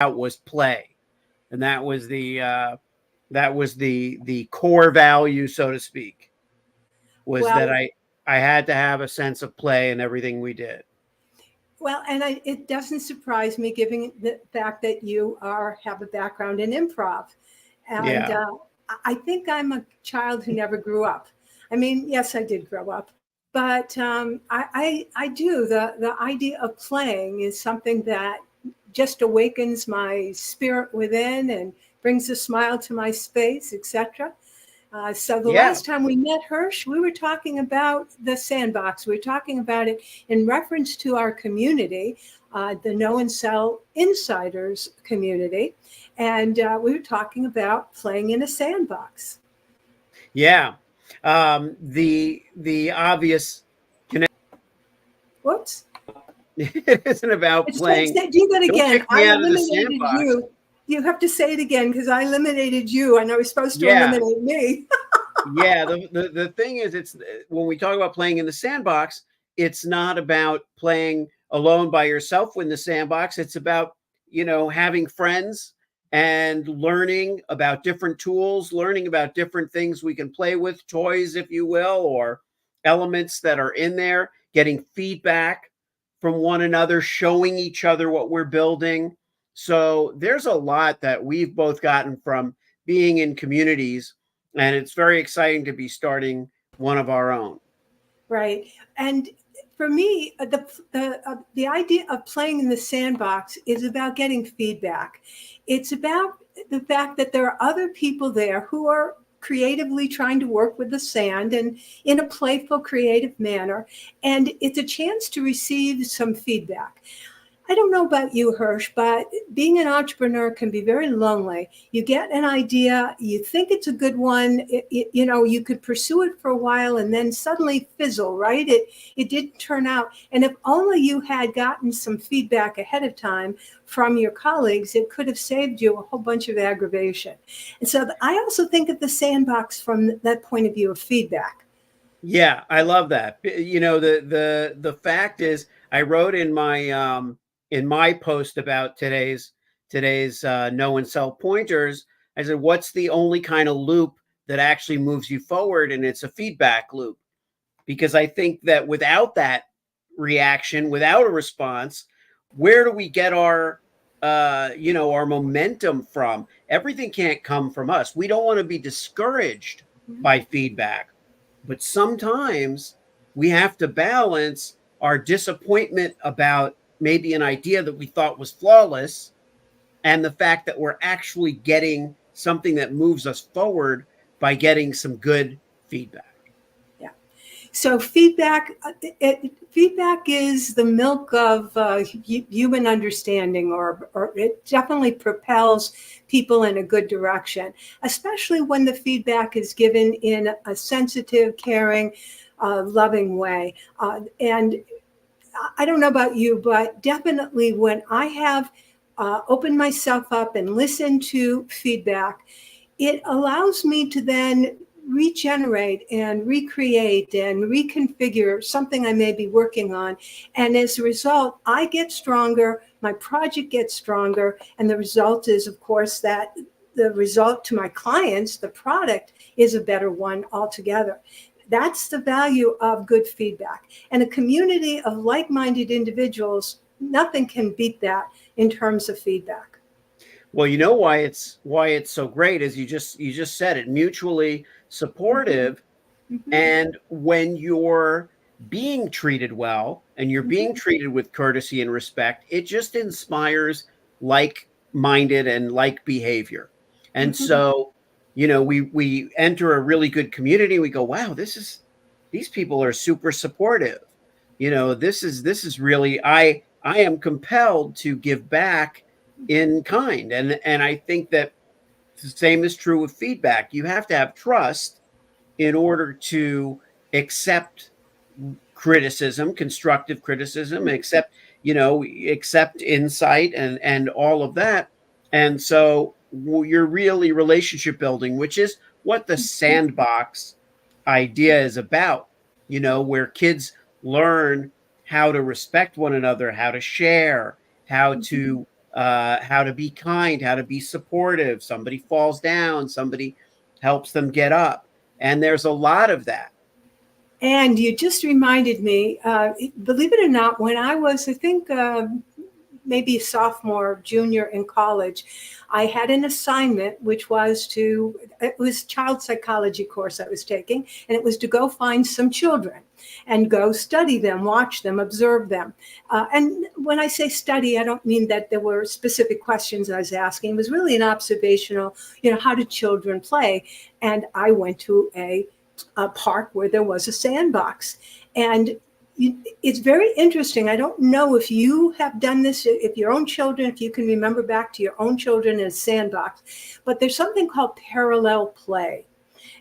out was play, and that was the core value, so to speak, was that Well, I had to have a sense of play in everything we did. it doesn't surprise me, given the fact that you have a background in improv, and Yeah. I think I'm a child who never grew up. I mean, yes, I did grow up, but I do. The idea of playing is something that just awakens my spirit within and brings a smile to my face, etc. So the Yeah. last time we met, Hirsch, we were talking about the sandbox. We were talking about it in reference to our community, the Know and Sell Insiders community. And we were talking about playing in a sandbox. Yeah. The obvious connection. Whoops. It isn't about It's like, playing. do that Don't again. kick I me out of the eliminated sandbox. you. You have to say it again because I eliminated you and I was supposed to Yeah. eliminate me. Yeah. The thing is, it's when we talk about playing in the sandbox, it's not about playing alone by yourself in the sandbox. It's about, having friends and learning about different tools, learning about different things we can play with, toys, if you will, or elements that are in there, getting feedback from one another, showing each other what we're building. So there's a lot that we've both gotten from being in communities, and it's very exciting to be starting one of our own. Right. And for me, the idea of playing in the sandbox is about getting feedback. It's about the fact that there are other people there who are creatively trying to work with the sand and in a playful, creative manner. And it's a chance to receive some feedback. I don't know about you, Hirsch, but being an entrepreneur can be very lonely. You get an idea, you think it's a good one, you could pursue it for a while and then suddenly fizzle, right? It didn't turn out. And if only you had gotten some feedback ahead of time from your colleagues, it could have saved you a whole bunch of aggravation. And so I also think of the sandbox from that point of view of feedback. Yeah, I love that. The fact is, I wrote in my post about today's know and sell pointers. I said, what's the only kind of loop that actually moves you forward? And it's a feedback loop, because I think that without that reaction, without a response, where do we get our momentum from? Everything can't come from us. We don't want to be discouraged by feedback, but sometimes we have to balance our disappointment about maybe an idea that we thought was flawless, and the fact that we're actually getting something that moves us forward by getting some good feedback. Yeah. So feedback is the milk of human understanding, or it definitely propels people in a good direction, especially when the feedback is given in a sensitive, caring, loving way. And I don't know about you, but definitely when I have opened myself up and listened to feedback, it allows me to then regenerate and recreate and reconfigure something I may be working on. And as a result, I get stronger, my project gets stronger. And the result is, of course, that the result to my clients, the product, is a better one altogether. That's the value of good feedback. And a community of like-minded individuals, nothing can beat that in terms of feedback. Well, you know why it's so great is you just said it, mutually Mm-hmm. supportive. Mm-hmm. And when you're being treated well and you're being Mm-hmm. treated with courtesy and respect, it just inspires like minded and like behavior. And Mm-hmm. so, we enter a really good community. We go, wow, these people are super supportive. This is really, I am compelled to give back in kind. And I think that the same is true with feedback. You have to have trust in order to accept criticism, constructive criticism, accept insight and all of that. And so you're really relationship building, which is what the sandbox idea is about, where kids learn how to respect one another, how to share, how Mm-hmm. to how to be kind, how to be supportive. Somebody falls down, somebody helps them get up. And there's a lot of that. And you just reminded me, believe it or not, when I was, I think, maybe a sophomore, junior in college, I had an assignment which was to, it was a child psychology course I was taking, and it was to go find some children and go study them, watch them, observe them. And when I say study, I don't mean that there were specific questions I was asking. It was really an observational, how do children play? And I went to a park where there was a sandbox. And it's very interesting. I don't know if you have done this, if your own children, if you can remember back to your own children in a sandbox, but there's something called parallel play.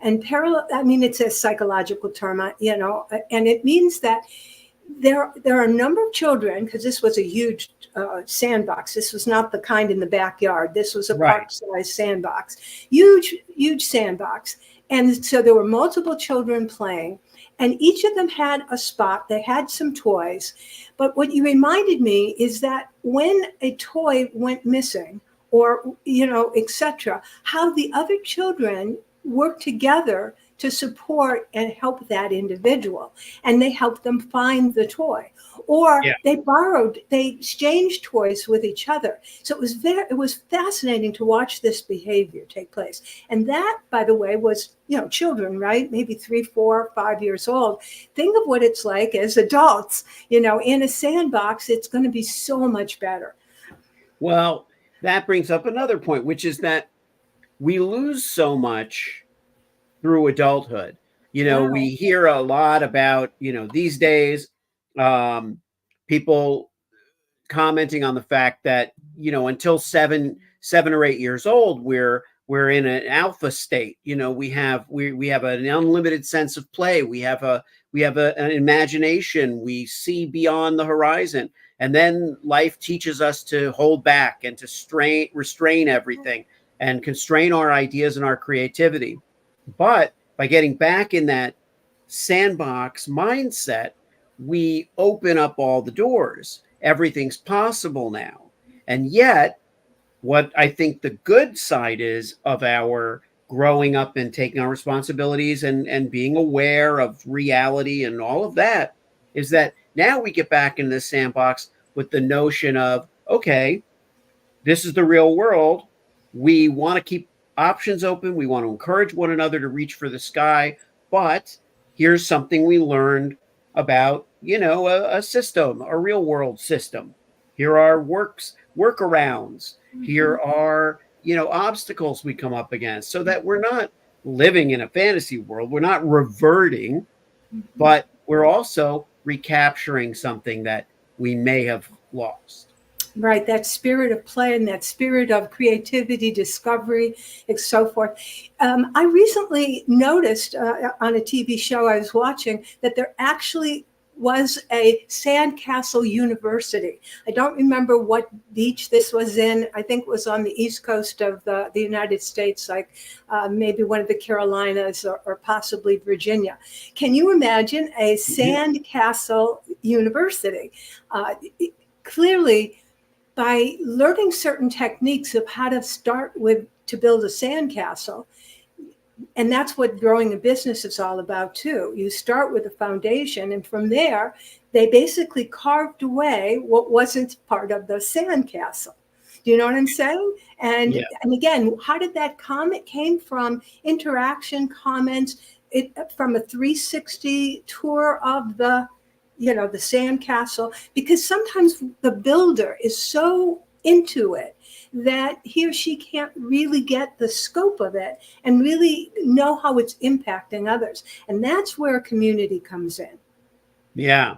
And parallel, I mean, it's a psychological term, and it means that there are a number of children, because this was a huge sandbox. This was not the kind in the backyard. This was a Right. park-sized sandbox, huge sandbox. And so there were multiple children playing, and each of them had a spot. They had some toys. But what you reminded me is that when a toy went missing, or, etc., how the other children worked together to support and help that individual. And they helped them find the toy. Or Yeah. they exchanged toys with each other. So it was fascinating to watch this behavior take place. And that, by the way, was, children, right? Maybe 3, 4, 5 years old. Think of what it's like as adults, in a sandbox. It's going to be so much better. Well, that brings up another point, which is that we lose so much through adulthood. Wow. We hear a lot about, these days, um, people commenting on the fact that, until 7 or 8 years old, we're in an alpha state. We have an unlimited sense of play. We have an imagination. We see beyond the horizon. And then life teaches us to hold back and to restrain everything and constrain our ideas and our creativity. But by getting back in that sandbox mindset, we open up all the doors. Everything's possible now. And yet, what I think the good side is of our growing up and taking our responsibilities and being aware of reality and all of that is that now we get back in this sandbox with the notion of, okay, this is the real world. We want to keep options open. We want to encourage one another to reach for the sky. But here's something we learned about, a system, a real world system. Here are workarounds. Mhm. Here are, obstacles we come up against so that we're not living in a fantasy world. We're not reverting, Mhm. but we're also recapturing something that we may have lost. Right, that spirit of play and that spirit of creativity, discovery, and so forth. I recently noticed on a TV show I was watching that there actually was a sandcastle university. I don't remember what beach this was in. I think it was on the east coast of the United States, like maybe one of the Carolinas, or possibly Virginia. Can you imagine a sandcastle university? Uh, Clearly, by learning certain techniques of how to start with to build a sandcastle, and that's what growing a business is all about too. You start with a foundation, and from there they basically carved away what wasn't part of the sandcastle. Do you know what I'm saying? and Yeah. and again, how did that come? It came from interaction, comments, from a 360 tour of the sandcastle, because sometimes the builder is so into it that he or she can't really get the scope of it and really know how it's impacting others. And that's where community comes in. Yeah.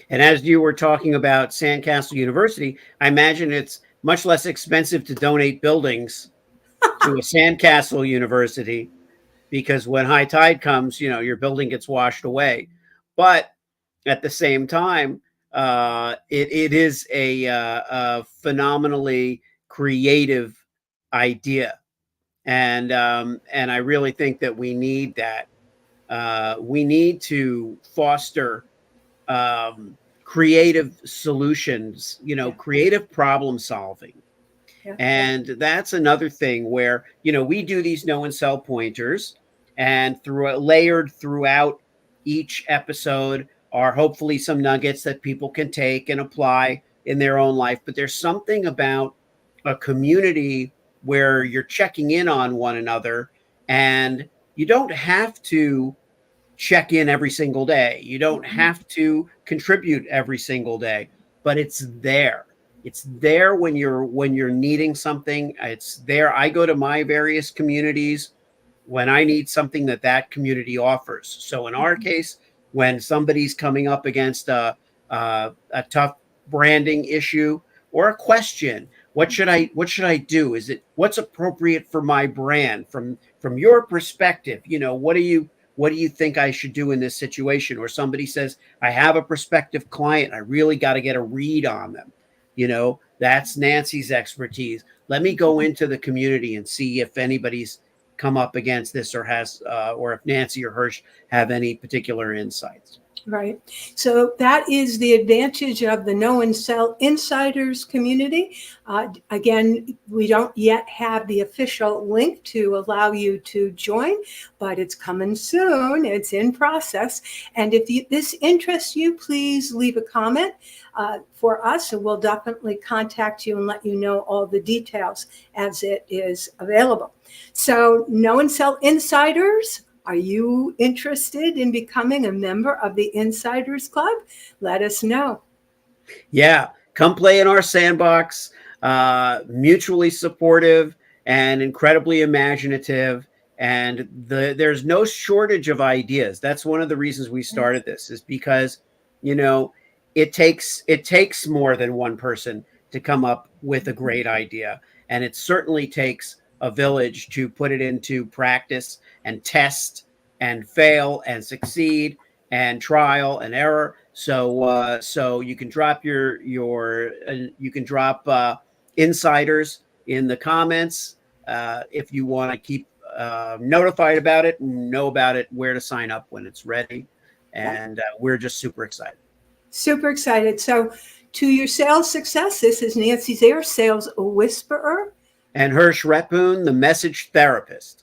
And as you were talking about Sandcastle University, I imagine it's much less expensive to donate buildings to a Sandcastle University because when high tide comes, your building gets washed away. But at the same time, it is a phenomenally creative idea, and I really think that we need that. We need to foster creative solutions, Yeah. creative problem solving. Yeah. And that's another thing where, we do these know and sell pointers, and layered throughout each episode are hopefully some nuggets that people can take and apply in their own life. But there's something about a community where you're checking in on one another, and you don't have to check in every single day. You don't have to contribute every single day, but it's there. It's there when you're needing something. It's there. I go to my various communities when I need something that community offers. So in our case, when somebody's coming up against a tough branding issue or a question, what should I do? Is it what's appropriate for my brand from your perspective? What do you think I should do in this situation? Or somebody says, I have a prospective client. I really got to get a read on them. That's Nancy's expertise. Let me go into the community and see if anybody's come up against this or if Nancy or Hirsch have any particular insights. Right. So that is the advantage of the Know and Sell Insiders community. Again, we don't yet have the official link to allow you to join, but it's coming soon. It's in process. And if this interests you, please leave a comment for us, and we'll definitely contact you and let you know all the details as it is available. So Know and Sell Insiders, are you interested in becoming a member of the Insiders Club? Let us know. Yeah, come play in our sandbox. Mutually supportive and incredibly imaginative. And there's no shortage of ideas. That's one of the reasons we started this, is because, it takes more than one person to come up with a great idea. And it certainly takes a village to put it into practice and test and fail and succeed and trial and error. So you can drop insiders in the comments if you want to keep notified about it and know about it, where to sign up when it's ready. And we're just super excited. Super excited. So to your sales success, this is Nancy's Air Sales Whisperer. And Hirsch Repun, the message therapist.